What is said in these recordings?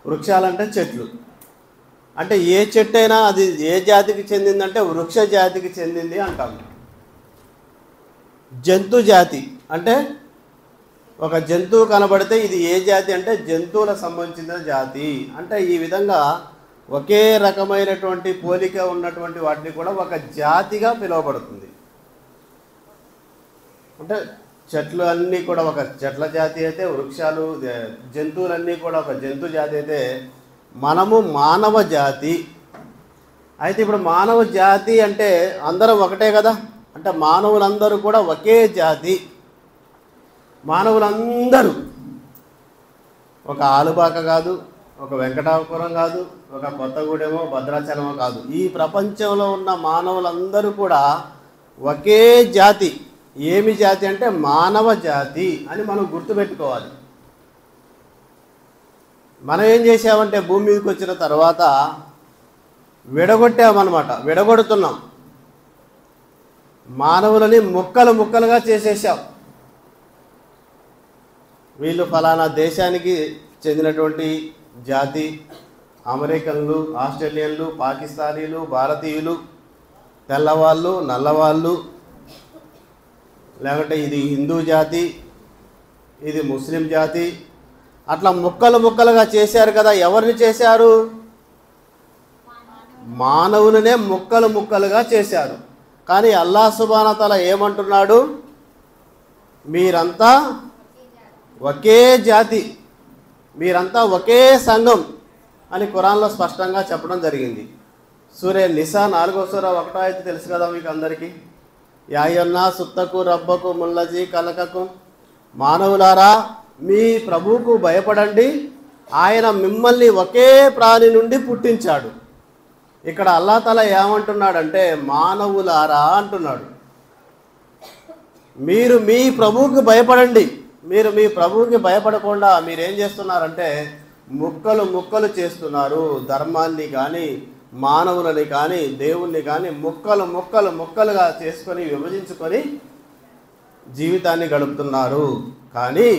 వృక్షాలంటే చెట్లు. అంటే ఏ చెట్టు అయినా అది ఏ జాతికి చెందిందంటే వృక్ష జాతికి చెందింది అంటాము. జంతు జాతి అంటే ఒక జంతువు కనబడితే ఇది ఏ జాతి అంటే జంతువులకు సంబంధించిన జాతి. అంటే ఈ విధంగా ఒకే రకమైనటువంటి పోలిక ఉన్నటువంటి వాటిని కూడా ఒక జాతిగా పిలువబడుతుంది. అంటే చెట్లు అన్నీ కూడా ఒక చెట్ల జాతి అయితే, వృక్షాలు జంతువులన్నీ కూడా ఒక జంతు జాతి అయితే, మనము మానవ జాతి. అయితే ఇప్పుడు మానవ జాతి అంటే అందరం ఒకటే కదా, అంటే మానవులందరూ కూడా ఒకే జాతి. మానవులందరూ ఒక ఆలుబాక కాదు, ఒక వెంకటాపురం కాదు, ఒక కొత్తగూడెమో భద్రాచలమో కాదు. ఈ ప్రపంచంలో ఉన్న మానవులందరూ కూడా ఒకే జాతి. ఏమి జాతి అంటే మానవ జాతి అని మనం గుర్తుపెట్టుకోవాలి. మనం ఏం చేసామంటే భూమి మీదకి వచ్చిన తర్వాత విడగొట్టామన్నమాట, విడగొడుతున్నాం. మానవులని ముక్కలు ముక్కలుగా చేసేసాం. వీళ్ళు ఫలానా దేశానికి చెందినటువంటి జాతి, అమెరికన్లు, ఆస్ట్రేలియన్లు, పాకిస్తానీలు, భారతీయులు, తెల్లవాళ్ళు, నల్లవాళ్ళు, లేకుంటే ఇది హిందూ జాతి, ఇది ముస్లిం జాతి, అట్లా ముక్కలు ముక్కలుగా చేశారు కదా. ఎవరిని చేశారు? మానవులనే ముక్కలు ముక్కలుగా చేశారు. కానీ అల్లాహ్ సుబ్హానహు వ తఆలా ఏమంటున్నాడు? మీరంతా ఒకే జాతి, మీరంతా ఒకే సంఘం అని ఖురాన్లో స్పష్టంగా చెప్పడం జరిగింది. సూరే నిసా 4వ సూర 1వ ఆయత తెలుసు కదా మీకు అందరికీ. యా అయ్యున్నాస్ ఉత్తకు రబ్బకు ముల్లజీ కలకకు, మానవులారా మీ ప్రభువుకు భయపడండి, ఆయన మిమ్మల్ని ఒకే ప్రాణి నుండి పుట్టించాడు. ఇక్కడ అల్లాహ్ తఆలా ఏమంటున్నాడంటే మానవులారా అంటున్నాడు. మీరు మీ ప్రభువుకి భయపడండి. మీరు మీ ప్రభువుకి భయపడకుండా మీరేం చేస్తున్నారంటే ముక్కలు ముక్కలు చేస్తున్నారు. ధర్మాన్ని కానీ మానవులని కానీ దేవుణ్ణి కానీ ముక్కలు ముక్కలు ముక్కలుగా చేసుకొని విభజించుకొని జీవితాన్ని గడుపుతున్నారు. కానీ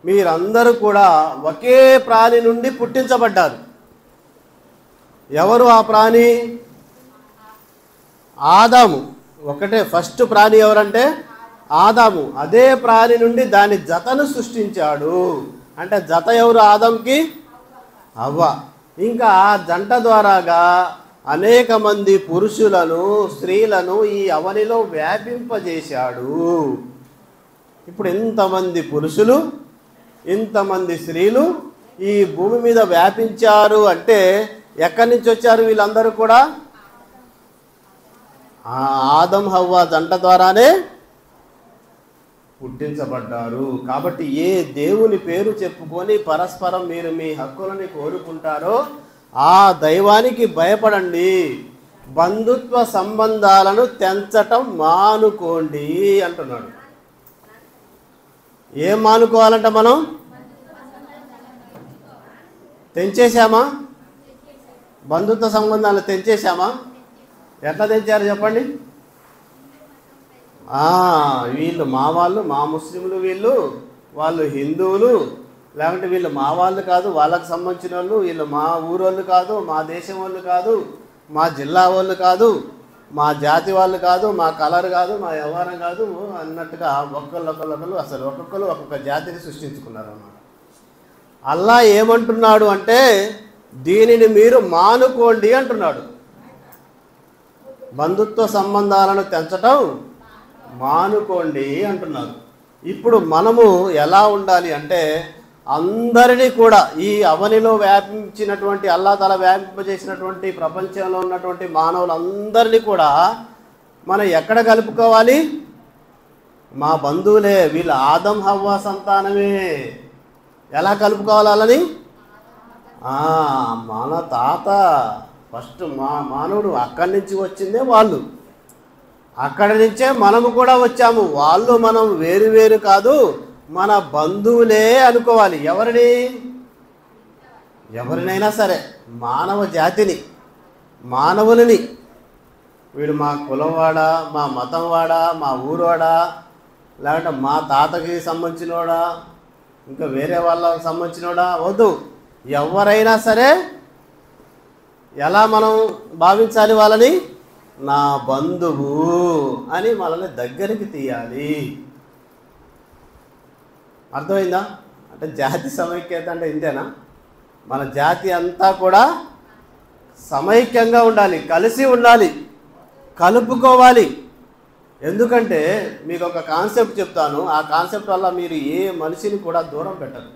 మీరందరూ కూడా ఒకే ప్రాణి నుండి పుట్టించబడ్డారు. ఎవరు ఆ ప్రాణి? ఆదాము. ఒకటే ఫస్ట్ ప్రాణి ఎవరంటే ఆదాము. అదే ప్రాణి నుండి దాని జతను సృష్టించాడు. అంటే జత ఎవరు? ఆదంకి హవ్వ. ఇంకా ఆ జంట ద్వారాగా అనేక మంది పురుషులను స్త్రీలను ఈ అవనిలో వ్యాపింపజేశాడు. ఇప్పుడు ఇంతమంది పురుషులు ఇంతమంది స్త్రీలు ఈ భూమి మీద వ్యాపించారు అంటే ఎక్కడి నుంచి వచ్చారు వీళ్ళందరూ కూడా? ఆదం హవ్వ జంట ద్వారానే పుట్టించబడ్డారు. కాబట్టి ఏ దేవుని పేరు చెప్పుకొని పరస్పరం మీరు మీ హక్కులని కోరుకుంటారో ఆ దైవానికి భయపడండి, బంధుత్వ సంబంధాలను తెంచటం మానుకోండి అంటున్నాడు. ఏం మానుకోవాలంట? మనం తెంచేశామా? బంధుత్వ సంబంధాలు తెంచేశామా? ఎట్లా తెంచారు చెప్పండి? వీళ్ళు మా వాళ్ళు, మా ముస్లింలు, వాళ్ళు హిందువులు, లేకుంటే వీళ్ళు మా వాళ్ళు కాదు, వాళ్ళకు సంబంధించిన వాళ్ళు, వీళ్ళు మా ఊరోళ్ళు కాదు, మా దేశం వాళ్ళు కాదు, మా జిల్లా వాళ్ళు కాదు, మా జాతి వాళ్ళు కాదు, మా కలర్ కాదు, మా వ్యవహారం కాదు అన్నట్టుగా ఒక్కొక్కరు అసలు ఒక్కొక్కరు ఒక్కొక్క జాతిని సృష్టించుకున్నారు అన్నమాట. అల్లాహ్ ఏమంటున్నాడు అంటే దీనిని మీరు మానుకోండి అంటున్నాడు. బంధుత్వ సంబంధాలను తెంచటం మానుకోండి అంటున్నారు. ఇప్పుడు మనము ఎలా ఉండాలి అంటే అందరినీ కూడా ఈ అవనిలో వ్యాపించినటువంటి అల్లాహ్ తఆలా వ్యాపింపజేసినటువంటి ప్రపంచంలో ఉన్నటువంటి మానవులందరినీ కూడా మనం ఎక్కడ కలుపుకోవాలి? మా బంధువులే, వీళ్ళు ఆదం హవ్వ సంతానమే. ఎలా కలుపుకోవాలని? మన తాత ఫస్ట్ మానవుడు అక్కడి నుంచి వచ్చిందే వాళ్ళు, అక్కడి నుంచే మనము కూడా వచ్చాము. వాళ్ళు మనం వేరు వేరు కాదు, మన బంధువులే అనుకోవాలి. ఎవరినైనా సరే మానవ జాతిని, మానవులని, వీడు మా కులం వాడా, మా మతం వాడా, మా ఊరువాడా, లేకుంటే మా తాతకి సంబంధించినోడా, ఇంకా వేరే వాళ్ళకి సంబంధించినోడా వద్దు. ఎవరైనా సరే ఎలా మనం భావించాలి వాళ్ళని? నా బంధువు అని మనల్ని దగ్గరికి తీయాలి. అర్థమైందా? అంటే జాతి సమైక్యత అంటే ఇంతేనా? మన జాతి అంతా కూడా సమైక్యంగా ఉండాలి, కలిసి ఉండాలి, కలుపుకోవాలి. ఎందుకంటే మీకు ఒక కాన్సెప్ట్ చెప్తాను. ఆ కాన్సెప్ట్ వల్ల మీరు ఏ మనిషిని కూడా దూరం పెట్టరు.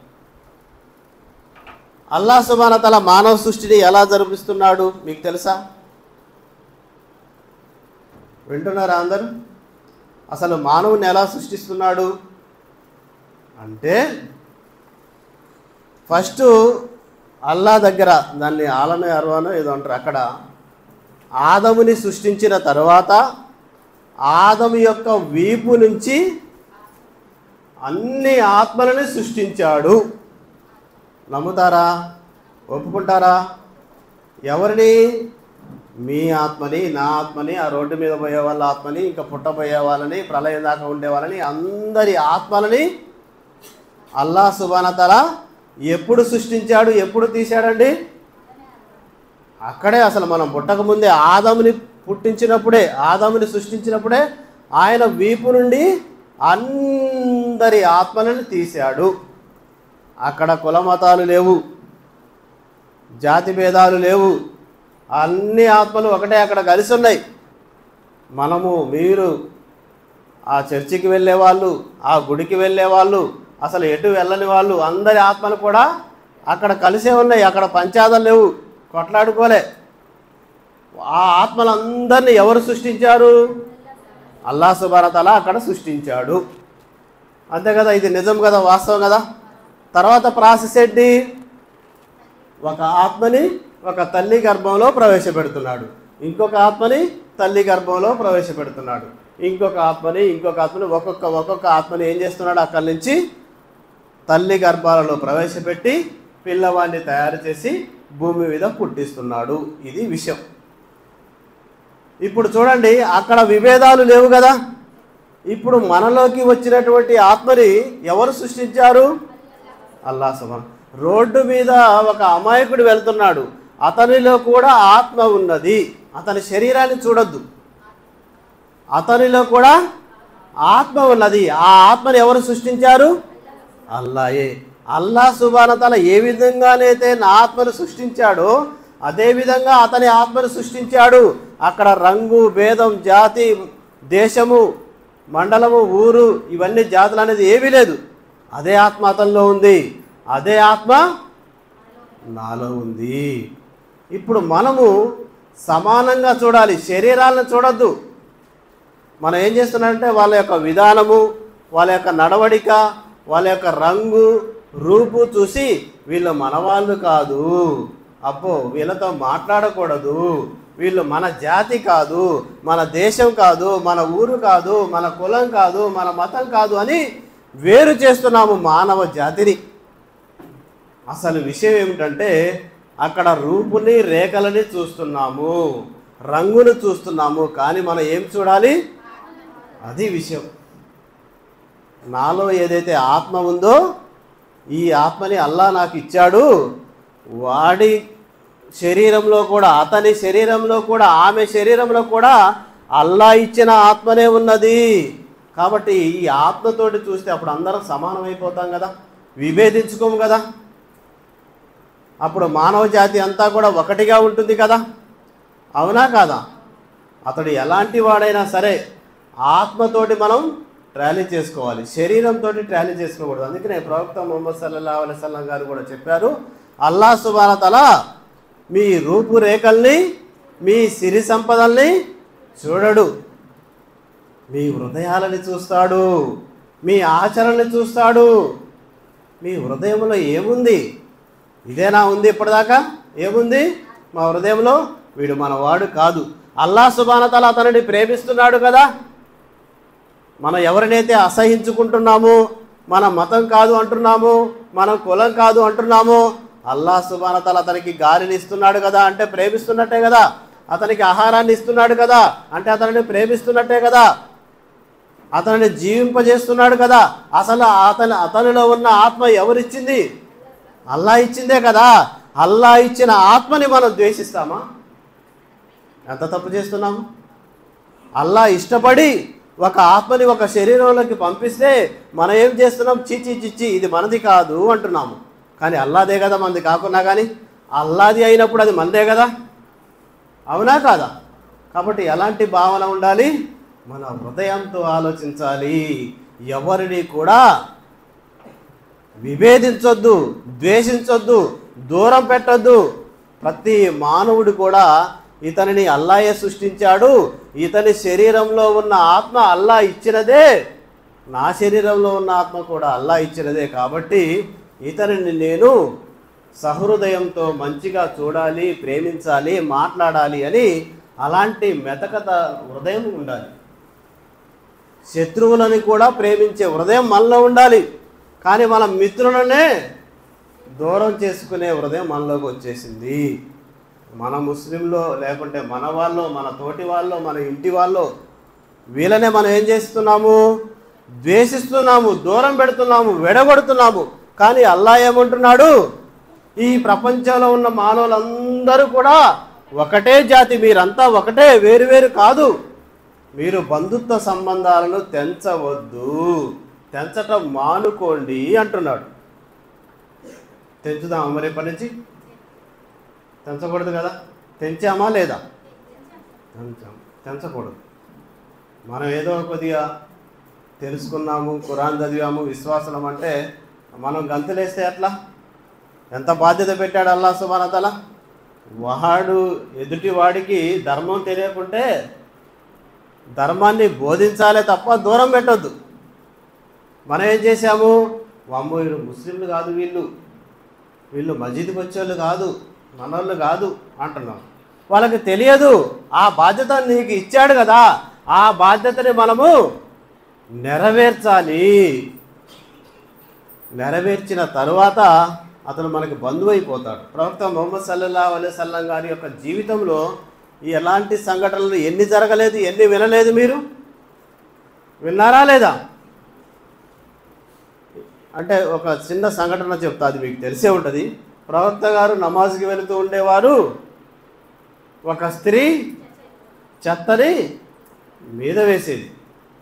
అల్లాహ్ సుబ్హానహు వ తఆలా మానవ సృష్టిని ఎలా జరిపిస్తున్నాడు మీకు తెలుసా? వింటున్నారా అందరూ? అసలు మానవుని ఎలా సృష్టిస్తున్నాడు అంటే, ఫస్ట్ అల్లాహ్ దగ్గర, దాన్ని ఆలమే అర్వానో ఏదో అంటారు, అక్కడ ఆదముని సృష్టించిన తర్వాత ఆదము యొక్క వీపు నుంచి అన్ని ఆత్మలని సృష్టించాడు. నమ్ముతారా? ఒప్పుకుంటారా? ఎవరిని? మీ ఆత్మని, నా ఆత్మని, ఆ రోడ్డు మీద పోయే వాళ్ళ ఆత్మని, ఇంకా పుట్టబోయే వాళ్ళని, ప్రళయం దాకా ఉండే వాళ్ళని, అందరి ఆత్మలని అల్లాహ్ సుబ్హానహు వ తఆలా ఎప్పుడు సృష్టించాడు, ఎప్పుడు తీశాడండి? అక్కడే. అసలు మనం పుట్టకముందే ఆదముని పుట్టించినప్పుడే, ఆదముని సృష్టించినప్పుడే ఆయన వీపు నుండి అందరి ఆత్మలను తీశాడు. అక్కడ కుల మతాలు లేవు, జాతి భేదాలు లేవు, అన్ని ఆత్మలు ఒకటే అక్కడ కలిసి ఉన్నాయి. మీరు ఆ చర్చికి వెళ్ళే వాళ్ళు, ఆ గుడికి వెళ్ళే వాళ్ళు, అసలు ఎటు వెళ్ళని వాళ్ళు, అందరి ఆత్మలు కూడా అక్కడ కలిసే ఉన్నాయి. అక్కడ పంచాదాలు లేవు, కొట్లాడుకోలే. ఆ ఆత్మలందరినీ ఎవరు సృష్టించారు? అల్లాహ్ సుబ్హానహు వ తఆలా అక్కడ సృష్టించాడు. అంతే కదా? ఇది నిజం కదా, వాస్తవం కదా? తర్వాత ప్రాసెస్ ఏంటి? ఒక ఆత్మని ఒక తల్లి గర్భంలో ప్రవేశపెడుతున్నాడు, ఇంకొక ఆత్మని తల్లి గర్భంలో ప్రవేశపెడుతున్నాడు, ఇంకొక ఆత్మని ఒక్కొక్క ఆత్మని ఏం చేస్తున్నాడు? అక్కడి నుంచి తల్లి గర్భాలలో ప్రవేశపెట్టి పిల్లవాడిని తయారు చేసి భూమి మీద పుట్టిస్తున్నాడు. ఇది విషయం. ఇప్పుడు చూడండి, అక్కడ విభేదాలు లేవు కదా. ఇప్పుడు మనలోకి వచ్చినటువంటి ఆత్మని ఎవరు సృష్టించారు? అల్లాహ్ సుబ్హానహు. రోడ్డు మీద ఒక అమాయకుడు వెళ్తున్నాడు, అతనిలో కూడా ఆత్మ ఉన్నది. అతని శరీరాన్ని చూడొద్దు, అతనిలో కూడా ఆత్మ ఉన్నది. ఆ ఆత్మని ఎవరు సృష్టించారు? అల్లాహే. అల్లాహ్ సుబ్హానహు వ తఆలా ఏ విధంగానైతే నా ఆత్మను సృష్టించాడో అదేవిధంగా అతని ఆత్మను సృష్టించాడు. అక్కడ రంగు భేదం, జాతి, దేశము, మండలము, ఊరు, ఇవన్నీ జాతులు అనేది ఏమీ లేదు. అదే ఆత్మ అతనిలో ఉంది, అదే ఆత్మ నాలో ఉంది. ఇప్పుడు మనము సమానంగా చూడాలి, శరీరాలను చూడొద్దు. మనం ఏం చేస్తున్నామంటే వాళ్ళ యొక్క విధానము, వాళ్ళ యొక్క నడవడిక, వాళ్ళ యొక్క రంగు, రూపు చూసి వీళ్ళు మనవాళ్ళు కాదు, అబ్బో వీళ్ళతో మాట్లాడకూడదు, వీళ్ళు మన జాతి కాదు, మన దేశం కాదు, మన ఊరు కాదు, మన కులం కాదు, మన మతం కాదు అని వేరు చేస్తున్నాము మానవ జాతిని. అసలు విషయం ఏమిటంటే అక్కడ రూపుని, రేఖలని చూస్తున్నాము, రంగును చూస్తున్నాము, కానీ మనం ఏం చూడాలి? అది విషయం. నాలో ఏదైతే ఆత్మ ఉందో ఈ ఆత్మని అల్లాహ్ నాకు ఇచ్చాడు. వాడి శరీరంలో కూడా, అతని శరీరంలో కూడా, ఆమె శరీరంలో కూడా అల్లాహ్ ఇచ్చిన ఆత్మనే ఉన్నది. కాబట్టి ఈ ఆత్మతోటి చూస్తే అప్పుడు అందరం సమానమైపోతాం కదా, విభేదించుకోము కదా. అప్పుడు మానవ జాతి అంతా కూడా ఒకటిగా ఉంటుంది కదా, అవునా కాదా? అతడు ఎలాంటి వాడైనా సరే ఆత్మతోటి మనం ట్రాలీ చేసుకోవాలి, శరీరంతో ట్రాలీ చేసుకోకూడదు. అందుకనే ప్రవక్త ముహమ్మద్ సల్లల్లాహు అలైహి వసల్లం గారు కూడా చెప్పారు, అల్లాహ్ సుబ్హానహు వ తఆలా మీ రూపురేఖల్ని, మీ సిరి సంపదల్ని చూడడు, మీ హృదయాలని చూస్తాడు, మీ ఆచరణని చూస్తాడు. మీ హృదయంలో ఏముంది? ఇదేనా ఉంది ఇప్పటిదాకా? ఏముంది మా హృదయంలో? వీడు మనవాడు కాదు. అల్లాహ్ సుబ్హానహు వ తఆలా అతనిని ప్రేమిస్తున్నాడు కదా. మనం ఎవరినైతే అసహించుకుంటున్నామో, మన మతం కాదు అంటున్నాము, మనం కులం కాదు అంటున్నాము, అల్లాహ్ సుబ్హానహు వ తఆలా అతనికి గాలిని ఇస్తున్నాడు కదా, అంటే ప్రేమిస్తున్నట్టే కదా. అతనికి ఆహారాన్ని ఇస్తున్నాడు కదా, అంటే అతనిని ప్రేమిస్తున్నట్టే కదా. అతనిని జీవింపజేస్తున్నాడు కదా. అసలు అతనిలో ఉన్న ఆత్మ ఎవరిచ్చింది? అల్లా ఇచ్చిందే కదా. అల్లా ఇచ్చిన ఆత్మని మనం ద్వేషిస్తామా? ఎంత తప్పు చేస్తున్నాము? అల్లా ఇష్టపడి ఒక ఆత్మని ఒక శరీరంలోకి పంపిస్తే మనం ఏం చేస్తున్నాం? చిచ్చి చిచ్చి ఇది మనది కాదు అంటున్నాము. కానీ అల్లాదే కదా మనది కాకున్నా కానీ, అల్లాది అయినప్పుడు అది మనదే కదా, అవునా కాదా? కాబట్టి ఎలాంటి భావన ఉండాలి? మన హృదయంతో ఆలోచించాలి. ఎవరిని కూడా విభేదించొద్దు, ద్వేషించొద్దు, దూరం పెట్టొద్దు. ప్రతి మానవుడు కూడా ఇతనిని అల్లాయే సృష్టించాడు, ఇతని శరీరంలో ఉన్న ఆత్మ అల్లా ఇచ్చినదే, నా శరీరంలో ఉన్న ఆత్మ కూడా అల్లా ఇచ్చినదే. కాబట్టి ఇతనిని నేను సహృదయంతో మంచిగా చూడాలి, ప్రేమించాలి, మాట్లాడాలి అని అలాంటి మెతకత హృదయం ఉండాలి. శత్రువులని కూడా ప్రేమించే హృదయం మనలో ఉండాలి. కానీ మన మిత్రులనే దూరం చేసుకునే హృదయం మనలోకి వచ్చేసింది. మన ముస్లింలో, లేకుంటే మన వాళ్ళు, మన తోటి వాళ్ళు, మన ఇంటి వాళ్ళు, వీళ్ళనే మనం ఏం చేస్తున్నాము? ద్వేషిస్తున్నాము, దూరం పెడుతున్నాము, విడగొడుతున్నాము. కానీ అల్లా ఏమంటున్నాడు? ఈ ప్రపంచంలో ఉన్న మానవులందరూ కూడా ఒకటే జాతి, మీరంతా ఒకటే, వేరు వేరు కాదు. మీరు బంధుత్వ సంబంధాలను తెంచవద్దు, తెంచటం మానుకోండి అంటున్నాడు. తెంచుదామా మరి ఇప్పటి నుంచి? తెంచకూడదు కదా. తెంచామా లేదా? తెంచకూడదు. మనం ఏదో కొద్దిగా తెలుసుకున్నాము, ఖురాన్ చదివాము, విశ్వాసం అంటే మనం గంతులేస్తే ఎట్లా? ఎంత బాధ్యత పెట్టాడు అల్లా సుబ్హానహు వ తఆలా. వాడు ఎదుటి వాడికి ధర్మం తెలియకుంటే ధర్మాన్ని బోధించాలే తప్ప దూరం పెట్టొద్దు. మనం ఏం చేశాము? వామ్మో వీళ్ళు ముస్లింలు కాదు, వీళ్ళు మస్జిద్కి వచ్చేవాళ్ళు కాదు, మనోళ్ళు కాదు అంటున్నాం. వాళ్ళకి తెలియదు. ఆ బాధ్యత నీకు ఇచ్చాడు కదా, ఆ బాధ్యతని మనము నెరవేర్చాలి. నెరవేర్చిన తరువాత అతను మనకి బంధువు అయిపోతాడు. ప్రవక్త ముహమ్మద్ సల్లల్లాహు అలైహి వసల్లం గారి యొక్క జీవితంలో ఎలాంటి సంఘటనలు ఎన్ని జరగలేదు, ఎన్ని వినలేదు? మీరు విన్నారా లేదా? అంటే ఒక చిన్న సంఘటన చెప్తా, అది మీకు తెలిసే ఉంటుంది. ప్రవక్త గారు నమాజ్కి వెళుతూ ఉండేవారు. ఒక స్త్రీ చెత్తని మీద వేసేది.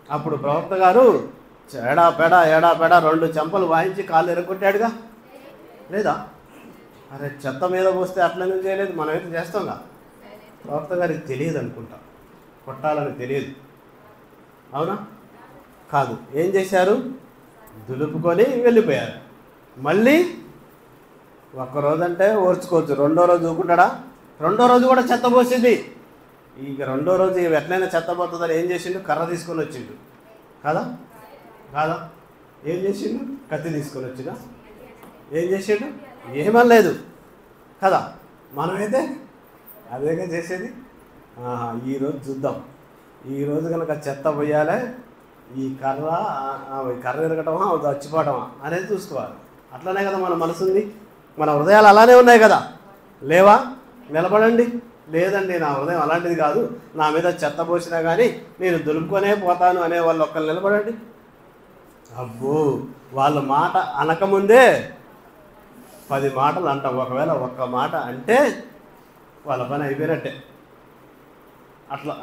అప్పుడు ప్రవక్త గారు ఏడాపెడా 2 చెంపలు వాయించి కాళ్ళు ఎరగొట్టాడుగా, లేదా? అరే చెత్త మీద పోస్తే అట్లనే చేయలేదు, మనమైతే చేస్తాంగా. ప్రవక్త గారికి తెలియదు అనుకుంటా, కొట్టాలని తెలియదు, అవునా కాదు? ఏం చేశారు? దులుపుకొని వెళ్ళిపోయారు. మళ్ళీ ఒక్కరోజు అంటే ఓర్చుకోవచ్చు, రెండో రోజు ఊరుకుంటాడా? రెండో రోజు కూడా చెత్త పోసింది. ఇక రెండో రోజు ఎట్లయినా చెత్త పోతుందని ఏం చేసిండు? కర్ర తీసుకొని వచ్చిండు కదా, కాదా? ఏం చేసిండు? కత్తి తీసుకొని వచ్చినా ఏం చేసిండు? ఏమనలేదు కదా. మనమైతే అదేగా చేసేది. ఈరోజు చూద్దాం, ఈరోజు కనుక చెత్త పోయాలి, ఈ కర్ర ఎరగటమా చచ్చిపోవటమా అనేది చూసుకోవాలి. అట్లనే కదా మన మనసుంది, మన హృదయాలు అలానే ఉన్నాయి కదా, లేవా? నిలబడండి. లేదండి నా హృదయం అలాంటిది కాదు, నా మీద చెత్త పోసినా కానీ నేను దులుపుకొనే పోతాను అనే వాళ్ళు ఒక్కరు నిలబడండి. అబ్బో, వాళ్ళ మాట అనకముందే 10 మాటలు అంటాం. ఒకవేళ ఒక్క మాట అంటే వాళ్ళ పని అయిపోయినట్టే.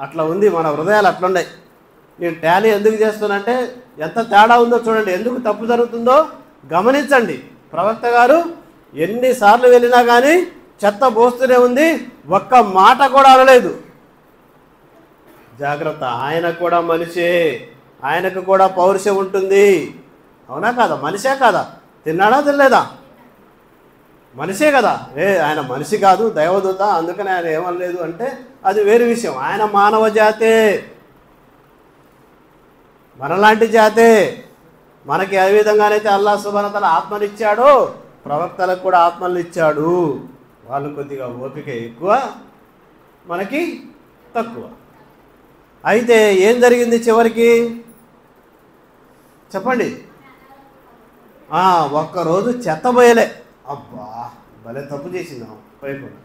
అట్లా ఉంది మన హృదయాలు, అట్లున్నాయి. నేను టాలీ ఎందుకు చేస్తానంటే ఎంత తేడా ఉందో చూడండి, ఎందుకు తప్పు జరుగుతుందో గమనించండి. ప్రవక్త గారు ఎన్నిసార్లు వెళ్ళినా కానీ చెత్త పోస్తూనే ఉంది, ఒక్క మాట కూడా అనలేదు. జాగ్రత్త, ఆయన కూడా మనిషే, ఆయనకు కూడా పౌరుషం ఉంటుంది, అవునా కాదా? మనిషే కాదా? తిన్నాడా తినలేదా? మనిషే కదా. ఆయన మనిషి కాదు, దైవదూత, అందుకని ఆయన ఏమనలేదు అంటే అది వేరే విషయం. ఆయన మానవ జాతే, మనలాంటి జాతే. మనకి ఏ విధంగానైతే అల్లా సుబ్హానహు వ తఆలా ఆత్మనిచ్చాడో ప్రవక్తలకు కూడా ఆత్మలు ఇచ్చాడు. వాళ్ళు కొద్దిగా ఓపిక ఎక్కువ, మనకి తక్కువ. అయితే ఏం జరిగింది చివరికి చెప్పండి? ఒక్కరోజు చెత్త పోయలే. అబ్బా భలే తప్పు చేసిందాం పోయకుండా.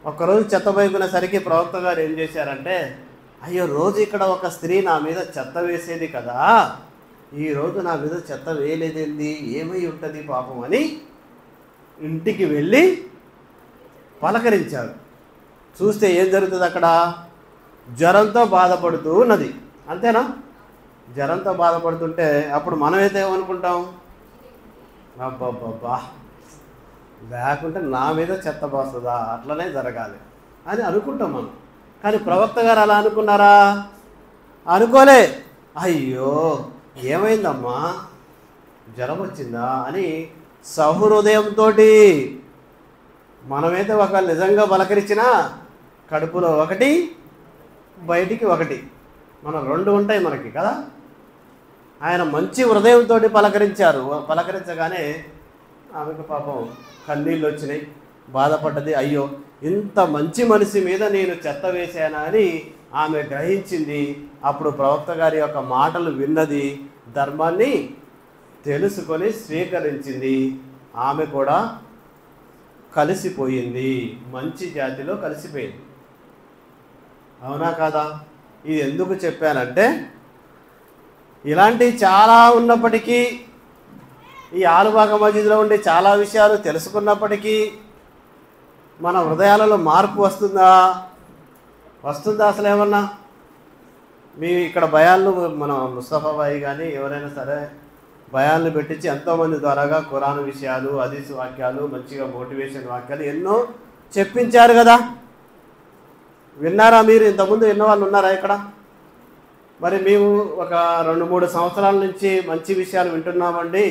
ఒక్కరోజు చెత్త పోయకునేసరికి ప్రవక్త గారు ఏం చేశారంటే, అయ్యో రోజు ఇక్కడ ఒక స్త్రీ నా మీద చెత్త వేసేది కదా, ఈరోజు నా మీద చెత్త వేయలేదేంది, ఏమై ఉంటుంది పాపం అని ఇంటికి వెళ్ళి పలకరించాడు. చూస్తే ఏం జరుగుతుంది అక్కడ? జ్వరంతో బాధపడుతూ ఉన్నది. అంతేనా? జ్వరంతో బాధపడుతుంటే అప్పుడు మనమైతే ఏమనుకుంటాం? అబ్బాబ్బా, లేకుంటే నా మీద చెత్త బాస్తుందా, అట్లనే జరగాలి అని అనుకుంటాం మనం. కానీ ప్రవక్త గారు అలా అనుకున్నారా? అనుకోలే. అయ్యో ఏమైందమ్మా, జ్వరం వచ్చిందా అని సహృదయంతో, మనమైతే ఒక నిజంగా పలకరించినా కడుపులో ఒకటి బయటికి ఒకటి, మనం రెండు ఉంటాయి మనకి కదా. ఆయన మంచి హృదయంతో పలకరించారు. పలకరించగానే ఆమెకు పాపం కన్నీళ్ళు వచ్చినాయి, బాధపడ్డది. అయ్యో ఇంత మంచి మనిషి మీద నేను చెత్త వేశానా అని ఆమె గ్రహించింది. అప్పుడు ప్రవక్త గారి యొక్క మాటలు విన్నది, ధర్మాన్ని తెలుసుకొని స్వీకరించింది. ఆమె కూడా కలిసిపోయింది, మంచి జాతిలో కలిసిపోయింది. అవునా కాదా? ఇది ఎందుకు చెప్పానంటే, ఇలాంటివి చాలా ఉన్నప్పటికీ, ఈ ఆలుబాగ మసీదులో ఉండే చాలా విషయాలు తెలుసుకున్నప్పటికీ మన హృదయాలలో మార్పు వస్తుందా? అసలు ఏమన్నా? మీ ఇక్కడ భయాలను, మన ముస్తఫా భాయ్ కానీ ఎవరైనా సరే భయాలను పెట్టించి ఎంతోమంది ద్వారాగా ఖురాన్ విషయాలు, హదీస్ వాక్యాలు, మంచిగా మోటివేషన్ వాక్యాలు ఎన్నో చెప్పించారు కదా. విన్నారా మీరు? ఇంతకుముందు ఎన్నో వాళ్ళు ఉన్నారా ఇక్కడ? మరి మేము ఒక 2-3 సంవత్సరాల నుంచి మంచి విషయాలు వింటున్నామండి.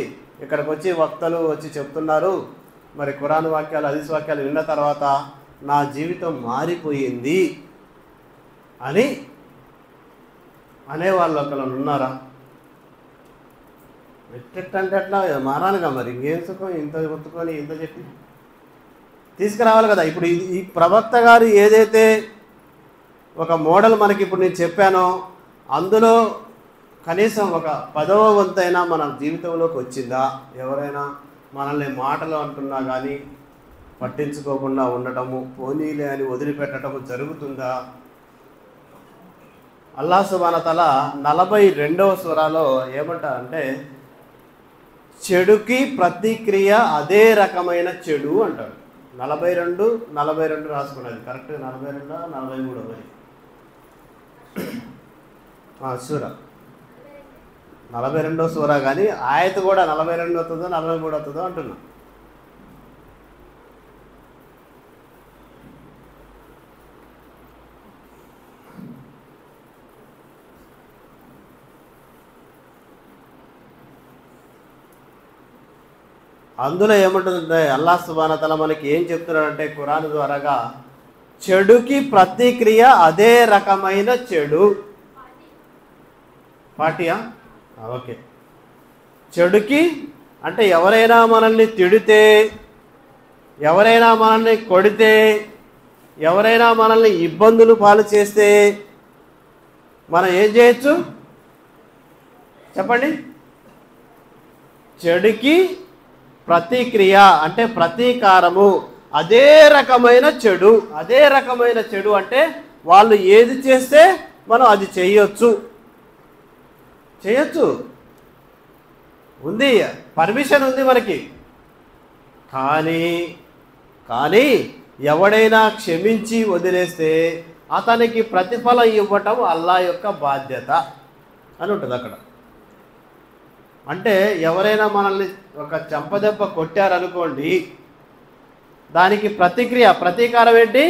ఇక్కడికి వచ్చి వక్తలు వచ్చి చెప్తున్నారు, మరి ఖురాన్ వాక్యాలు, హదీస్ వాక్యాలు విన్న తర్వాత నా జీవితం మారిపోయింది అని అనేవాళ్ళు ఒకళ్ళు ఉన్నారా? ఎట్టంటే అట్లా మారాలిగా. మరి ఇంకేం సుఖం, ఇంత ఒత్తుకొని ఇంత చెప్పి తీసుకురావాలి కదా. ఇప్పుడు ఈ ప్రవక్త గారు ఏదైతే ఒక మోడల్ మనకి ఇప్పుడు నేను చెప్పానో, అందులో కనీసం ఒక 10వ వంతైనా మన జీవితంలోకి వచ్చిందా? ఎవరైనా మనల్ని మాటలు అంటున్నా కానీ పట్టించుకోకుండా ఉండటము, పోనీలే అని వదిలిపెట్టడము జరుగుతుందా? అల్లాహ్ సుబ్హానహు వ తఆలా 42వ సూరాలో ఏమంటారంటే, చెడుకి ప్రతిక్రియ అదే రకమైన చెడు అంటాడు. 42 రాసుకున్నది కరెక్ట్. 42 43 సూర 42వ సూర, కానీ ఆయత కూడా 42 అవుతుందో 43 అవుతుందో అంటున్నా. అందులో ఏముంటుందంటే, అల్లాహ్ సుబ్హానహు వ తఆలా మనకి ఏం చెప్తున్నాడంటే ఖురాన్ ద్వారాగా, చెడుకి ప్రతిక్రియ అదే రకమైన చెడు. పాటియా? ఓకే. చెడుకి అంటే ఎవరైనా మనల్ని తిడితే, ఎవరైనా మనల్ని కొడితే, ఎవరైనా మనల్ని ఇబ్బందులు పాలు చేస్తే మనం ఏం చేయొచ్చు చెప్పండి? చెడుకి ప్రతిక్రియ అంటే ప్రతీకారము, అదే రకమైన చెడు. అదే రకమైన చెడు అంటే వాళ్ళు ఏది చేస్తే మనం అది చేయొచ్చు. ఉంది, పర్మిషన్ ఉంది మనకి. కానీ ఎవడైనా క్షమించి వదిలేస్తే అతనికి ప్రతిఫలం ఇవ్వటం అల్లాహ్ యొక్క బాధ్యత అని ఉంటుంది అక్కడ. అంటే ఎవరైనా మనల్ని ఒక చెంపదెబ్బ కొట్టారనుకోండి, దానికి ప్రతీకారం ఏంటి?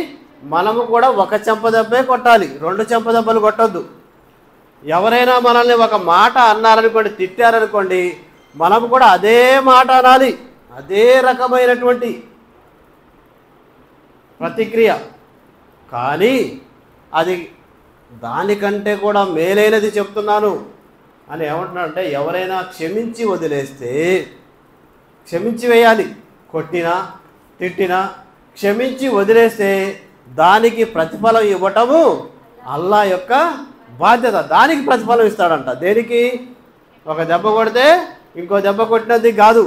మనము కూడా ఒక చెంపదెబ్బే కొట్టాలి, 2 చెంపదెబ్బలు కొట్టొద్దు. ఎవరైనా మనల్ని ఒక మాట అన్నారనుకోండి, తిట్టారనుకోండి, మనము కూడా అదే మాట అనాలి. అదే రకమైనటువంటి ప్రతిక్రియ. కానీ అది దానికంటే కూడా మేలైనది చెప్తున్నాను అని ఏమంటున్నాడంటే, ఎవరైనా క్షమించి వదిలేస్తే, క్షమించి వేయాలి. కొట్టినా తిట్టినా క్షమించి వదిలేస్తే దానికి ప్రతిఫలం ఇవ్వటము అల్లాహ్ యొక్క బాధ్యత. దానికి ప్రతిఫలం ఇస్తాడంట. దేనికి? ఒక దెబ్బ కొడితే ఇంకో దెబ్బ కొట్టినది కాదు,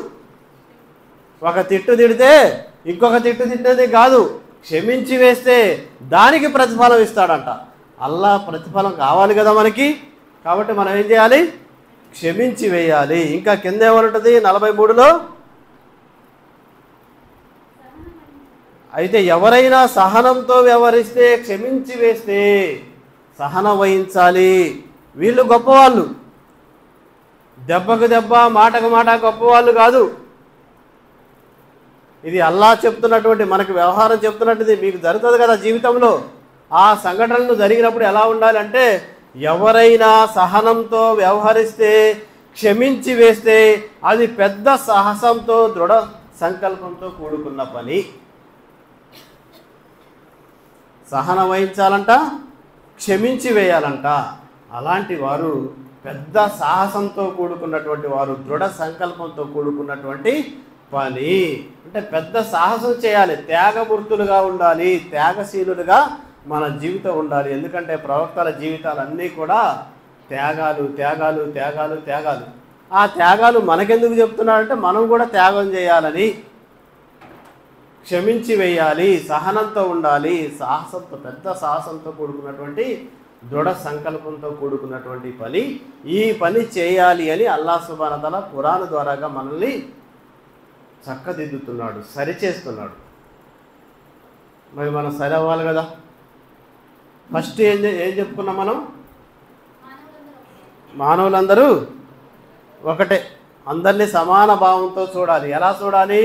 ఒక తిట్టు తిడితే ఇంకొక తిట్టు తిట్టినది కాదు, క్షమించి వేస్తే దానికి ప్రతిఫలం ఇస్తాడంట. అల్లాహ్ ప్రతిఫలం కావాలి కదా మనకి. కాబట్టి మనం ఏం చేయాలి? క్షమించి వేయాలి. ఇంకా కింద ఏమంటుంది 43లో, అయితే ఎవరైనా సహనంతో వ్యవహరిస్తే, క్షమించి వేస్తే సహనం వహించాలి. వీళ్ళు గొప్పవాళ్ళు, దెబ్బకు దెబ్బ మాటకు మాట గొప్పవాళ్ళు కాదు. ఇది అల్లాహ్ చెప్తున్నటువంటి, మనకు వ్యవహారం చెప్తున్నట్టుది. మీకు జరుగుతుంది కదా జీవితంలో, ఆ సంఘటనలు జరిగినప్పుడు ఎలా ఉండాలంటే, ఎవరైనా సహనంతో వ్యవహరిస్తే, క్షమించి వేస్తే అది పెద్ద సాహసంతో దృఢ సంకల్పంతో కూడుకున్న పని. సహనం వహించాలంట, క్షమించి వేయాలంట. అలాంటి వారు పెద్ద సాహసంతో కూడుకున్నటువంటి వారు, దృఢ సంకల్పంతో కూడుకున్నటువంటి పని. అంటే పెద్ద సాహసం చేయాలి, త్యాగమూర్తులుగా ఉండాలి, త్యాగశీలులుగా మన జీవితం ఉండాలి. ఎందుకంటే ప్రవక్తల జీవితాలన్నీ కూడా త్యాగాలు త్యాగాలు త్యాగాలు త్యాగాలు. ఆ త్యాగాలు మనకెందుకు చెప్తున్నాడంటే, మనం కూడా త్యాగం చేయాలని, క్షమించి వేయాలి, సహనంతో ఉండాలి, సాహసంతో, పెద్ద సాహసంతో కూడుకున్నటువంటి దృఢ సంకల్పంతో కూడుకున్నటువంటి పని. ఈ పని చేయాలి అని అల్లాహ్ సుబ్హానహు వ తఆలా ఖురాన్ ద్వారాగా మనల్ని చక్కదిద్దుతున్నాడు, సరిచేస్తున్నాడు. మరి మనం సరి అవ్వాలి కదా. ఫస్ట్ ఏం చెప్పుకున్నాం మనం? మానవులందరూ ఒకటే, అందరినీ సమాన భావంతో చూడాలి. ఎలా చూడాలి?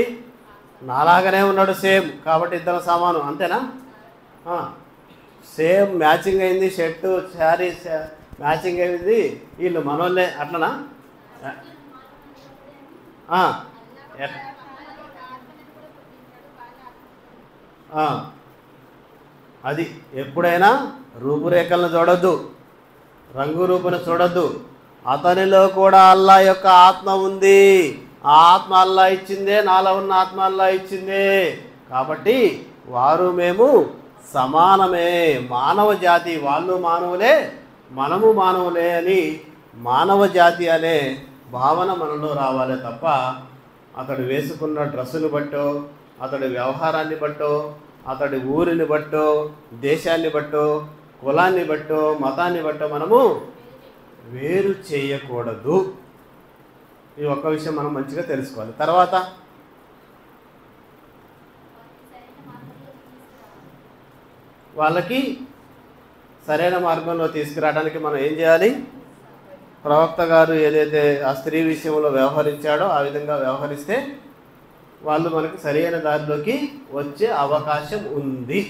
నాలాగనే ఉన్నాడు సేమ్, కాబట్టి ఇద్దరు సమానం, అంతేనా? సేమ్ మ్యాచింగ్ అయింది, షర్టు శారీ మ్యాచింగ్ అయింది, వీళ్ళు మనోళ్ళే, అట్లనా? అది ఎప్పుడైనా రూపురేఖలను చూడొద్దు, రంగు రూపును చూడొద్దు. అతనిలో కూడా అల్లాహ్ యొక్క ఆత్మ ఉంది, ఆ ఆత్మ అల్లాహ్ ఇచ్చిందే, నాలో ఉన్న ఆత్మ అల్లాహ్ ఇచ్చిందే. కాబట్టి వారు మేము సమానమే, మానవ జాతి, వాళ్ళు మానవులే మనము మానవులే అని మానవ జాతి అనే భావన మనలో రావాలి తప్ప, అతడు వేసుకున్న డ్రెస్సును బట్టో, అతడి వ్యవహారాన్ని బట్టో, అతడి ఊరిని బట్టో, దేశాన్ని బట్టో, కులాన్ని బట్టో, మతాన్ని బట్టో మనము వేరు చేయకూడదు. ఈ ఒక్క విషయం మనం మంచిగా తెలుసుకోవాలి. తర్వాత వాళ్ళకి సరైన మార్గంలో తీసుకురావడానికి మనం ఏం చేయాలి? ప్రవక్త గారు ఏదైతే ఆ స్త్రీ విషయంలో వ్యవహరించాడో ఆ విధంగా వ్యవహరిస్తే వాళ్ళు మనకు సరైన దారిలోకి వచ్చే అవకాశం ఉంది.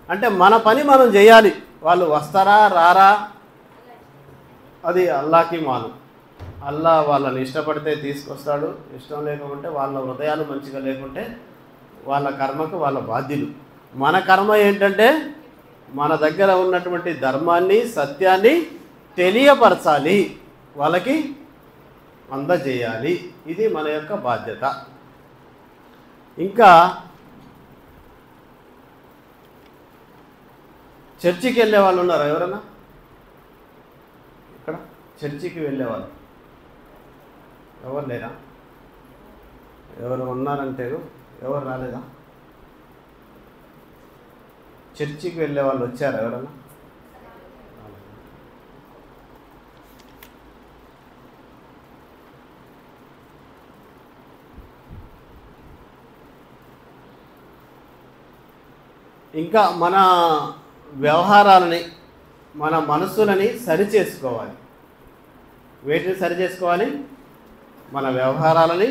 అంటే మన పని మనం చేయాలి. వాళ్ళు వస్తారా రారా అది అల్లాహకి మాను. అల్లాహ్ వాళ్ళని ఇష్టపడితే తీసుకొస్తాడు, ఇష్టం లేకుంటే, వాళ్ళ హృదయాలు మంచిగా లేకుంటే వాళ్ళ కర్మకు వాళ్ళ బాధ్యులు. మన కర్మ ఏంటంటే మన దగ్గర ఉన్నటువంటి ధర్మాన్ని, సత్యాన్ని తెలియపరచాలి, వాళ్ళకి అందజేయాలి. ఇది మన యొక్క బాధ్యత. ఇంకా చర్చికి వెళ్ళే వాళ్ళు ఉన్నారా ఎవరన్నా? ఇక్కడ చర్చికి వెళ్ళేవాళ్ళు ఎవరు లేరా? ఎవరు ఉన్నారంటే ఎవరు రాలేదా? చర్చికి వెళ్ళే వాళ్ళు వచ్చారా ఎవరన్నా? ఇంకా మన వ్యవహారాలని, మన మనస్సులని సరిచేసుకోవాలి. వేటిని సరిచేసుకోవాలి? మన వ్యవహారాలని,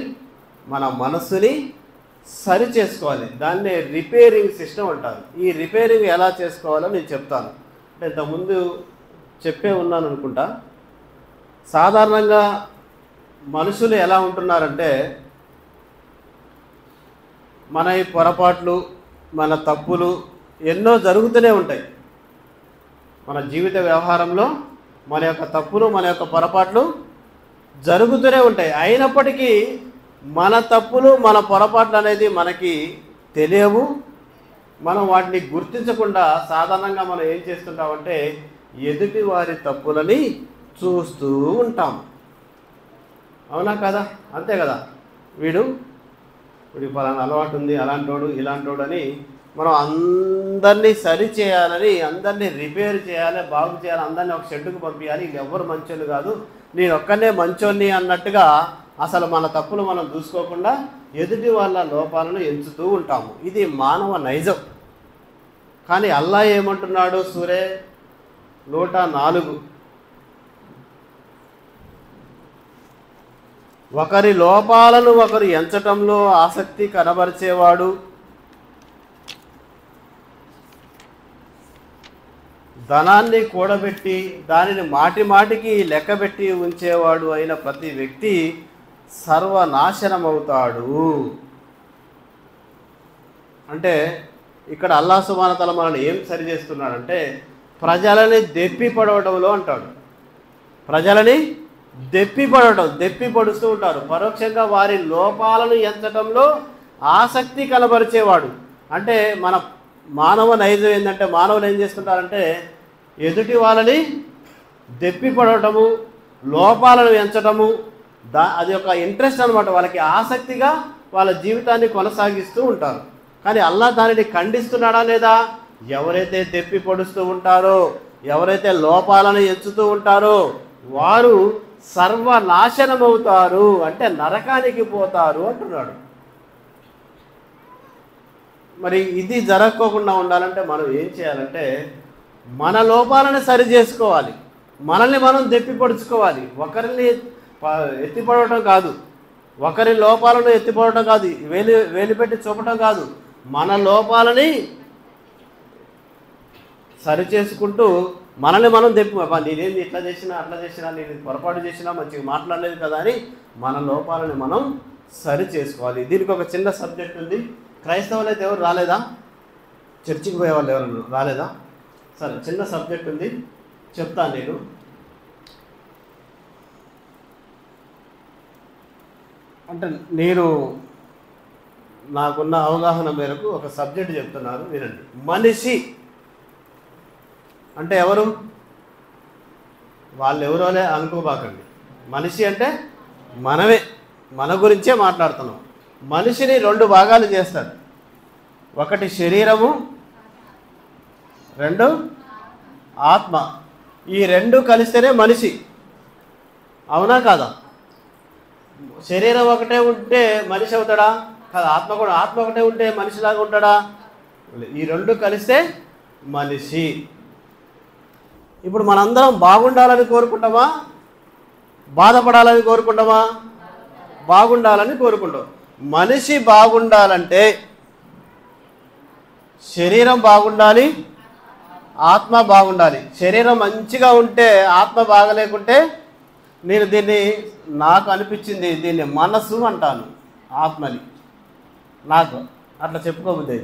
మన మనస్సుని సరి చేసుకోవాలి. దాన్నే రిపేరింగ్ సిస్టమ్ అంటారు. ఈ రిపేరింగ్ ఎలా చేసుకోవాలో నేను చెప్తాను. అంటే ఇంతకుముందు చెప్పే ఉన్నాను అనుకుంటా. సాధారణంగా మనుషులు ఎలా ఉంటున్నారంటే, మన ఈ పొరపాట్లు, మన తప్పులు ఎన్నో జరుగుతూనే ఉంటాయి. మన జీవిత వ్యవహారంలో మన యొక్క తప్పులు, మన యొక్క పొరపాట్లు జరుగుతూనే ఉంటాయి. అయినప్పటికీ మన తప్పులు, మన పొరపాట్లు అనేది మనకి తెలియవు. మనం వాటిని గుర్తించకుండా సాధారణంగా మనం ఏం చేస్తుంటామంటే ఎదుటి వారి తప్పులని చూస్తూ ఉంటాం. అవునా కదా? అంతే కదా. వీడికి పలానా అలవాటు ఉంది, అలాంటోడు ఇలాంటోడు అని మనం అందరినీ సరి చేయాలని, అందరినీ రిపేర్ చేయాలి, బాగు చేయాలి, అందరినీ ఒక షెడ్డుకు పంపించాలి, ఇది ఎవరు మంచోళ్ళు కాదు, నేను ఒక్కనే మంచోన్ని అన్నట్టుగా అసలు మన తప్పులు మనం చూసుకోకుండా ఎదుటి వాళ్ళ లోపాలను ఎంచుతూ ఉంటాము. ఇది మానవ నైజం. కానీ అల్లా ఏమంటున్నాడు? సూరే 104, ఒకరి లోపాలను ఒకరు ఎంచటంలో ఆసక్తి కనబరిచేవాడు, ధనాన్ని కూడబెట్టి దానిని మాటి మాటికి లెక్కబెట్టి ఉంచేవాడు అయిన ప్రతి వ్యక్తి సర్వనాశనమవుతాడు. అంటే ఇక్కడ అల్లాహ్ సుబ్హానహు వ తఆలా మనల్ని ఏం సరి చేస్తున్నాడంటే, ప్రజలని దెప్పిపడవడంలో అంటాడు. ప్రజలని దెప్పి పడుస్తూ ఉంటారు. పరోక్షంగా వారి లోపాలను ఎంచటంలో ఆసక్తి కనబరిచేవాడు. అంటే మన మానవ నైజం ఏంటంటే, మానవులు ఏం చేస్తుంటారంటే ఎదుటి వాళ్ళని దెప్పిపడటము, లోపాలను ఎంచటము, అది ఒక ఇంట్రెస్ట్ అనమాట. వాళ్ళకి ఆసక్తిగా వాళ్ళ జీవితాన్ని కొనసాగిస్తూ ఉంటారు. కానీ అల్లాహ్ దానిని ఖండిస్తున్నాడా లేదా? ఎవరైతే దెప్పి పొడుస్తూ ఉంటారో, ఎవరైతే లోపాలను ఎంచుతూ ఉంటారో వారు సర్వనాశనమవుతారు, అంటే నరకానికి పోతారు అంటున్నాడు. మరి ఇది జరగకోకుండా ఉండాలంటే మనం ఏం చేయాలంటే, మన లోపాలను సరి చేసుకోవాలి, మనల్ని మనం దెప్పిపడుచుకోవాలి. ఒకరిని ఎత్తిపడటం కాదు, ఒకరి లోపాలను ఎత్తిపడటం కాదు, వేలిపెట్టి చూపటం కాదు, మన లోపాలని సరి చేసుకుంటూ మనల్ని మనం నేనేంది ఇట్లా చేసినా అట్లా చేసినా, నేను పొరపాటు చేసినా, మంచిగా మాట్లాడలేదు కదా అని మన లోపాలని మనం సరి చేసుకోవాలి. దీనికి ఒక చిన్న సబ్జెక్ట్ ఉంది. క్రైస్తవులు అయితే ఎవరు రాలేదా? చర్చికి పోయే వాళ్ళు ఎవరు రాలేదా? సరే, చిన్న సబ్జెక్ట్ ఉంది, చెప్తాను నేను. అంటే నేను నాకున్న అవగాహన మేరకు ఒక సబ్జెక్ట్ చెప్తున్నాను, వినండి. మనిషి అంటే ఎవరు? వాళ్ళు ఎవరోలే అనుకోబాకండి. మనిషి అంటే మనమే, మన గురించే మాట్లాడుతున్నాం. మనిషిని 2 భాగాలు చేస్తాడు. ఒకటి శరీరము, 2 ఆత్మ. ఈ 2 కలిస్తేనే మనిషి. అవునా కాదా? శరీరం ఒకటే ఉంటే మనిషి అవుతాడా? కాదు. ఆత్మ ఒకటే ఉంటే మనిషిలాగా ఉంటాడా? ఈ 2 కలిస్తే మనిషి. ఇప్పుడు మనందరం బాగుండాలని కోరుకుంటామా? బాధపడాలని కోరుకుంటామా? బాగుండాలని కోరుకుంటాం. మనిషి బాగుండాలంటే శరీరం బాగుండాలి, ఆత్మ బాగుండాలి. శరీరం మంచిగా ఉంటే ఆత్మ బాగలేకుంటే, నేను దీన్ని నాకు అనిపించింది, దీన్ని మనసు అంటాను. ఆత్మని నాకు అట్లా చెప్పుకోబుద్ది.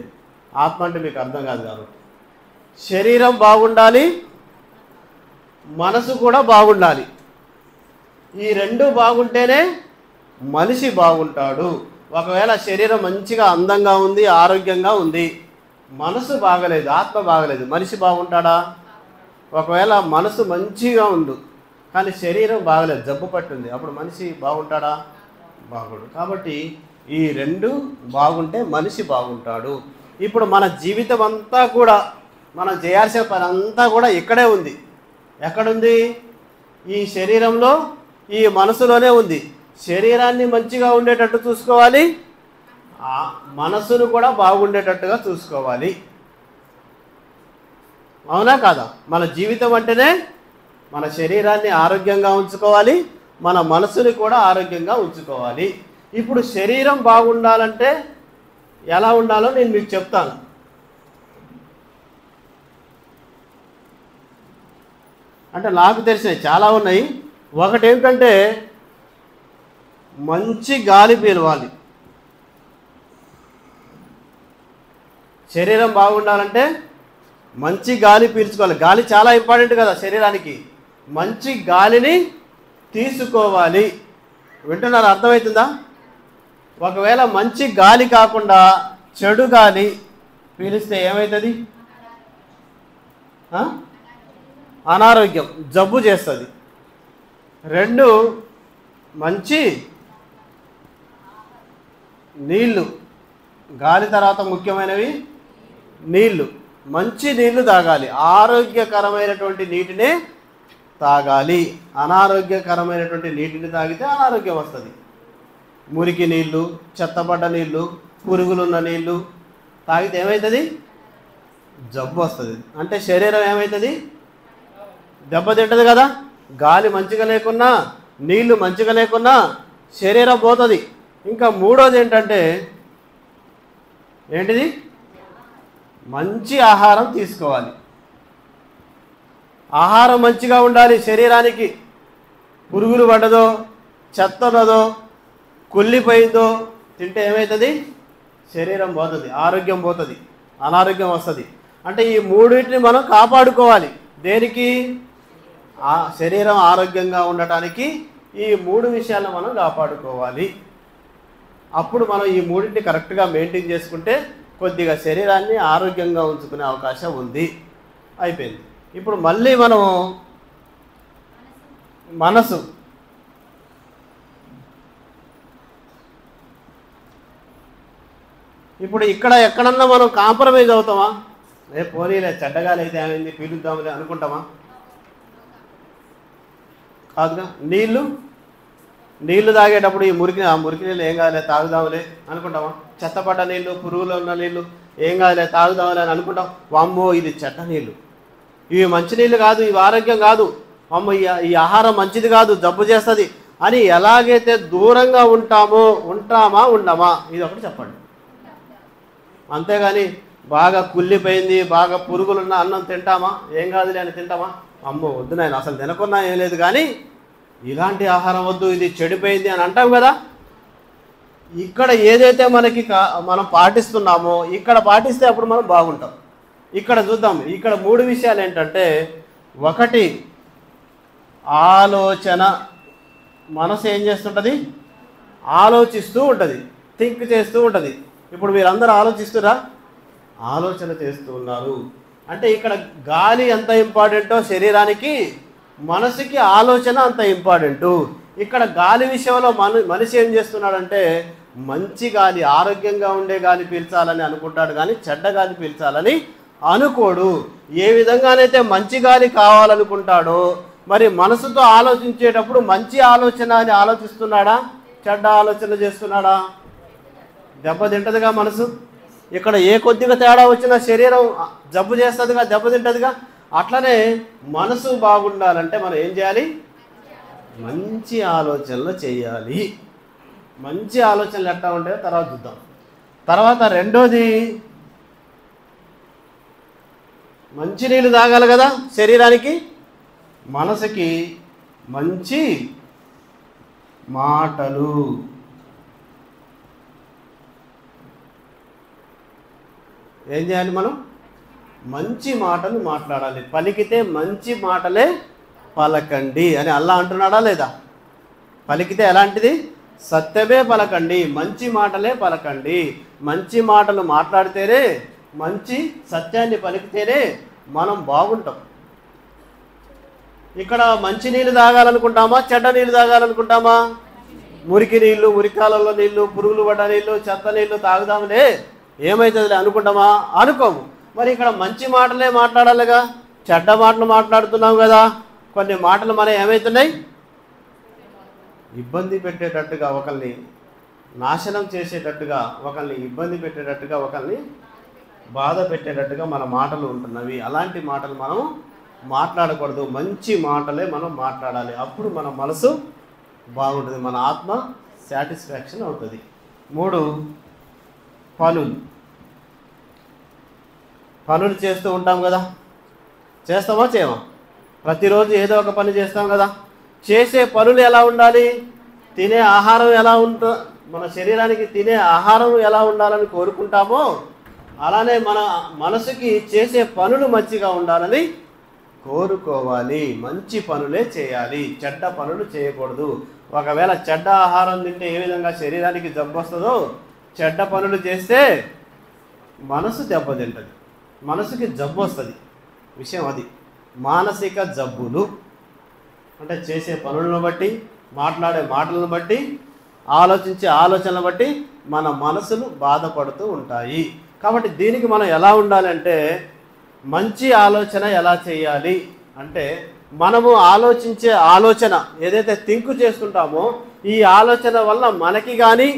ఆత్మ అంటే మీకు అర్థం కాదు కాబట్టి. శరీరం బాగుండాలి, మనసు కూడా బాగుండాలి. ఈ 2 బాగుంటేనే మనిషి బాగుంటాడు. ఒకవేళ శరీరం మంచిగా అందంగా ఉంది, ఆరోగ్యంగా ఉంది, మనసు బాగలేదు, ఆత్మ బాగలేదు, మనిషి బాగుంటాడా? ఒకవేళ మనసు మంచిగా ఉంది కానీ శరీరం బాగలేదు, జబ్బు పట్టింది, అప్పుడు మనిషి బాగుంటాడా? బాగుండు. కాబట్టి ఈ 2 బాగుంటే మనిషి బాగుంటాడు. ఇప్పుడు మన జీవితం అంతా కూడా, మనం చేయాల్సిన పని అంతా కూడా ఇక్కడే ఉంది. ఎక్కడుంది? ఈ శరీరంలో, ఈ మనసులోనే ఉంది. శరీరాన్ని మంచిగా ఉండేటట్టు చూసుకోవాలి, మనసును కూడా బాగుండేటట్టుగా చూసుకోవాలి. అవునా కాదా? మన జీవితం అంటేనే మన శరీరాన్ని ఆరోగ్యంగా ఉంచుకోవాలి, మన మనసుని కూడా ఆరోగ్యంగా ఉంచుకోవాలి. ఇప్పుడు శరీరం బాగుండాలంటే ఎలా ఉండాలో నేను మీకు చెప్తాను. అంటే నాకు తెలిసినవి చాలా ఉన్నాయి. ఒకటి ఏంటంటే, మంచి గాలి పీలవాలి. శరీరం బాగుండాలంటే మంచి గాలి పీల్చుకోవాలి. గాలి చాలా ఇంపార్టెంట్ కదా శరీరానికి. మంచి గాలిని తీసుకోవాలి. వింటున్నారు? అర్థమవుతుందా? ఒకవేళ మంచి గాలి కాకుండా చెడు గాలి పీలిస్తే ఏమవుతుంది? అనారోగ్యం, జబ్బు చేస్తుంది. 2 మంచి నీళ్ళు, గాలి తర్వాత ముఖ్యమైనవి నీళ్లు, మంచి నీళ్లు తాగాలి. ఆరోగ్యకరమైనటువంటి నీటినే తాగాలి. అనారోగ్యకరమైనటువంటి నీటిని తాగితే అనారోగ్యం వస్తుంది. మురికి నీళ్ళు, చెత్తపడ్డ నీళ్ళు, పురుగులున్న నీళ్ళు తాగితే ఏమవుతుంది? జబ్బు వస్తుంది. అంటే శరీరం ఏమవుతుంది? దెబ్బతింటది కదా. గాలి మంచిగా లేకున్నా, నీళ్లు మంచిగా లేకున్నా శరీరం పోతుంది. ఇంకా మూడోది ఏంటంటే ఏంటిది? మంచి ఆహారం తీసుకోవాలి. ఆహారం మంచిగా ఉండాలి. శరీరానికి పురుగులు పడ్డదో, చెత్త ఉన్నదో, కుళ్ళిపోయిందో తింటే ఏమవుతుంది? శరీరం పోతుంది, ఆరోగ్యం పోతుంది, అనారోగ్యం వస్తుంది. అంటే ఈ మూడింటిని మనం కాపాడుకోవాలి. దేనికి? శరీరం ఆరోగ్యంగా ఉండటానికి ఈ మూడు విషయాలను మనం కాపాడుకోవాలి. అప్పుడు మనం ఈ మూడింటిని కరెక్ట్గా మెయింటైన్ చేసుకుంటే కొద్దిగా శరీరాన్ని ఆరోగ్యంగా ఉంచుకునే అవకాశం ఉంది. అయిపోయింది. ఇప్పుడు మళ్ళీ మనము మనసు, ఇప్పుడు ఇక్కడ ఎక్కడన్నా మనం కాంప్రమైజ్ అవుతామా? పోనీలే చెడ్డగాలి అయితే ఏమైంది పీలుద్దాంలే అనుకుంటామా? కాదుగా. నీళ్లు తాగేటప్పుడు ఈ మురికి నీళ్ళు ఏం కాదులే తాగుదాంలే అనుకుంటామా? చెత్తపడ్డ నీళ్ళు, పురుగులు ఉన్న నీళ్ళు ఏం కాదులే తాగుదాంలే అని అనుకుంటాం. వామ్మో ఇది చెడ్డ నీళ్ళు, ఇవి మంచి నీళ్ళు కాదు, ఇవి ఆరోగ్యం కాదు, అమ్మ ఈ ఆహారం మంచిది కాదు, జబ్బు చేస్తుంది అని ఎలాగైతే దూరంగా ఉంటామా ఉండమా? ఇది ఒకటి చెప్పండి. అంతేగాని బాగా కుళ్ళిపోయింది, బాగా పురుగులున్న అన్నం తింటామా? ఏం కాదులే అని తింటామా? అమ్మో వద్దు నాయన అసలు తినకున్నా ఏం లేదు, కానీ ఇలాంటి ఆహారం వద్దు, ఇది చెడిపోయింది అని అంటాం కదా. ఇక్కడ ఏదైతే మనం పాటిస్తున్నామో ఇక్కడ పాటిస్తే అప్పుడు మనం బాగుంటాం. ఇక్కడ చూద్దాం. ఇక్కడ మూడు విషయాలు ఏంటంటే, ఒకటి ఆలోచన. మనసు ఏం చేస్తుంటుంది? ఆలోచిస్తూ ఉంటుంది, థింక్ చేస్తూ ఉంటుంది. ఇప్పుడు మీరందరూ ఆలోచిస్తురా? ఆలోచన చేస్తూ ఉన్నారు. అంటే ఇక్కడ గాలి ఎంత ఇంపార్టెంటో శరీరానికి, మనసుకి ఆలోచన అంత ఇంపార్టెంటు. ఇక్కడ గాలి విషయంలో మనిషి ఏం చేస్తున్నాడంటే మంచి గాలి, ఆరోగ్యంగా ఉండే గాలి పీల్చాలని అనుకుంటాడు, కానీ చెడ్డ గాలి పీల్చాలని అనుకోడు. ఏ విధంగానైతే మంచి గాలి కావాలనుకుంటాడో మరి మనసుతో ఆలోచించేటప్పుడు మంచి ఆలోచన అని ఆలోచిస్తున్నాడా, చెడ్డ ఆలోచన చేస్తున్నాడా? దెబ్బతింటదిగా మనసు. ఇక్కడ ఏ కొద్దిగా తేడా వచ్చినా శరీరం జబ్బు చేస్తుందిగా, దెబ్బతింటదిగా. అట్లనే మనసు బాగుండాలంటే మనం ఏం చేయాలి? మంచి ఆలోచనలు చేయాలి. మంచి ఆలోచనలు ఎట్లా ఉంటాయో తర్వాత చూద్దాం. తర్వాత రెండోది, మంచి నీళ్ళు తాగాలి కదా శరీరానికి. మనసుకి మంచి మాటలు. ఏం చేయాలి? మనం మంచి మాటలు మాట్లాడాలి. పలికితే మంచి మాటలే పలకండి అని అల్లా అంటున్నాడా లేదా? పలికితే ఎలాంటిది? సత్యమే పలకండి, మంచి మాటలే పలకండి. మంచి మాటలు మాట్లాడితేనే, మంచి సత్యాన్ని పలికితేనే మనం బాగుంటాం. ఇక్కడ మంచి నీళ్ళు తాగాలనుకుంటామా, చెడ్డ నీళ్ళు తాగాలనుకుంటామా? మురికి నీళ్ళు, మురికాలలో నీళ్ళు, పురుగులు పడ్డ నీళ్ళు, చెత్త నీళ్ళు తాగుదాంలే ఏమవుతుందిలే అనుకుంటామా? అనుకోము. మరి ఇక్కడ మంచి మాటలే మాట్లాడాలిగా. చెడ్డ మాటలు మాట్లాడుతున్నాం కదా. కొన్ని మాటలు మనం ఏమవుతున్నాయి? ఇబ్బంది పెట్టేటట్టుగా, ఒకరిని నాశనం చేసేటట్టుగా, ఒకరిని ఇబ్బంది పెట్టేటట్టుగా, ఒకరిని బాధ పెట్టేటట్టుగా మన మాటలు ఉంటున్నవి. అలాంటి మాటలు మనం మాట్లాడకూడదు. మంచి మాటలే మనం మాట్లాడాలి. అప్పుడు మన మనసు బాగుంటుంది, మన ఆత్మ సాటిస్ఫాక్షన్ అవుతుంది. 3 పనులు చేస్తూ ఉంటాం కదా. చేస్తామా చేయమా? ప్రతిరోజు ఏదో ఒక పని చేస్తాం కదా. చేసే పనులు ఎలా ఉండాలి? తినే ఆహారం ఎలా మన శరీరానికి తినే ఆహారం ఎలా ఉండాలని కోరుకుంటామో అలానే మన మనసుకి చేసే పనులు మంచిగా ఉండాలని కోరుకోవాలి. మంచి పనులే చేయాలి, చెడ్డ పనులు చేయకూడదు. ఒకవేళ చెడ్డ ఆహారం తింటే ఏ విధంగా శరీరానికి జబ్బు వస్తుందో, చెడ్డ పనులు చేస్తే మనసు దెబ్బతింటుంది, మనసుకి జబ్బు వస్తుంది. విషయం అది. మానసిక జబ్బులు అంటే చేసే పనులను బట్టి, మాట్లాడే మాటలను బట్టి, ఆలోచించే ఆలోచనలను బట్టి మన మనసులు బాధపడుతూ ఉంటాయి. కాబట్టి దీనికి మనం ఎలా ఉండాలంటే మంచి ఆలోచన ఎలా చేయాలి అంటే మనము ఆలోచించే ఆలోచన ఏదైతే థింక్ చేస్తుంటామో ఈ ఆలోచన వల్ల మనకి కానీ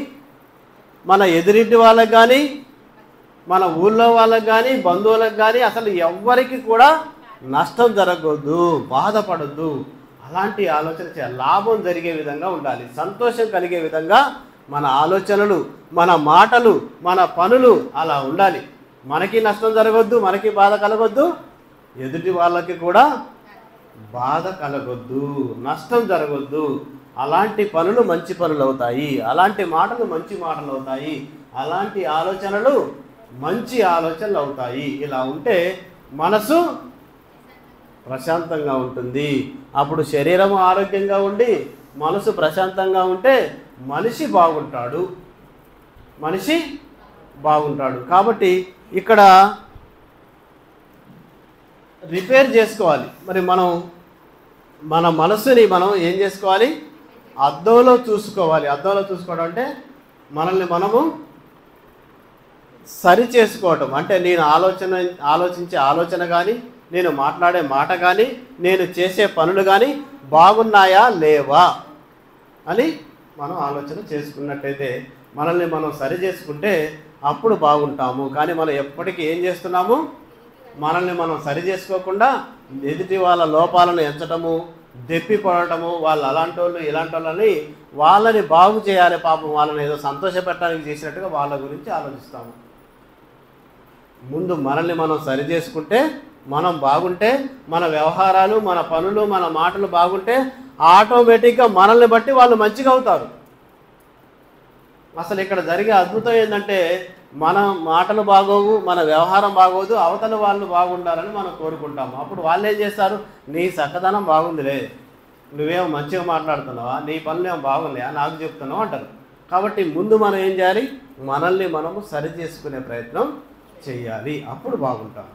మన ఎదురింటి వాళ్ళకి కానీ మన ఊళ్ళో వాళ్ళకి కానీ బంధువులకు కానీ అసలు ఎవ్వరికి కూడా నష్టం జరగొద్దు, బాధపడొద్దు. అలాంటి ఆలోచన చేయాలి. లాభం జరిగే విధంగా ఉండాలి, సంతోషం కలిగే విధంగా మన ఆలోచనలు, మన మాటలు, మన పనులు అలా ఉండాలి. మనకి నష్టం జరగొద్దు, మనకి బాధ కలగొద్దు, ఎదుటి వాళ్ళకి కూడా బాధ కలగొద్దు, నష్టం జరగొద్దు. అలాంటి పనులు మంచి పనులు అవుతాయి, అలాంటి మాటలు మంచి మాటలు అవుతాయి, అలాంటి ఆలోచనలు మంచి ఆలోచనలు అవుతాయి. ఇలా ఉంటే మనసు ప్రశాంతంగా ఉంటుంది. అప్పుడు శరీరం ఆరోగ్యంగా ఉండి మనసు ప్రశాంతంగా ఉంటే మనిషి బాగుంటాడు, మనిషి బాగుంటాడు. కాబట్టి ఇక్కడ రిపేర్ చేసుకోవాలి. మరి మనం మన మనసుని మనం ఏం చేసుకోవాలి? అద్దంలో చూసుకోవాలి. అద్దంలో చూసుకోవడం అంటే మనల్ని మనము సరి చేసుకోవటం. అంటే నేను ఆలోచించే ఆలోచన కానీ, నేను మాట్లాడే మాట కానీ, నేను చేసే పనులు కానీ బాగున్నాయా లేవా అని మనం ఆలోచన చేసుకున్నట్టయితే మనల్ని మనం సరి చేసుకుంటే అప్పుడు బాగుంటాము. కానీ మనం ఎప్పటికీ ఏం చేస్తున్నాము? మనల్ని మనం సరి చేసుకోకుండా ఎదుటి వాళ్ళ లోపాలను ఎంచటము, దెప్పి పడటము, వాళ్ళు అలాంటి వాళ్ళు ఇలాంటి వాళ్ళని వాళ్ళని బాగు చేయాలి, పాపం వాళ్ళని ఏదో సంతోషపెట్టడానికి చేసినట్టుగా వాళ్ళ గురించి ఆలోచిస్తాము. ముందు మనల్ని మనం సరి చేసుకుంటే, మనం బాగుంటే, మన వ్యవహారాలు, మన పనులు, మన మాటలు బాగుంటే ఆటోమేటిక్గా మనల్ని బట్టి వాళ్ళు మంచిగా అవుతారు. అసలు ఇక్కడ జరిగే అద్భుతం ఏంటంటే మన మాటలు బాగోవు, మన వ్యవహారం బాగోదు, అవతల వాళ్ళు బాగుండాలని మనం కోరుకుంటాము. అప్పుడు వాళ్ళు ఏం చేస్తారు? నీ చక్కదనం బాగుందిలే, నువ్వేమో మంచిగా మాట్లాడుతున్నావా, నీ పనులు ఏమో బాగున్నాయా, నాకు చెప్తున్నావు అంటారు. కాబట్టి ముందు మనం ఏం చేయాలి? మనల్ని మనము సరి చేసుకునే ప్రయత్నం చేయాలి, అప్పుడు బాగుంటాం.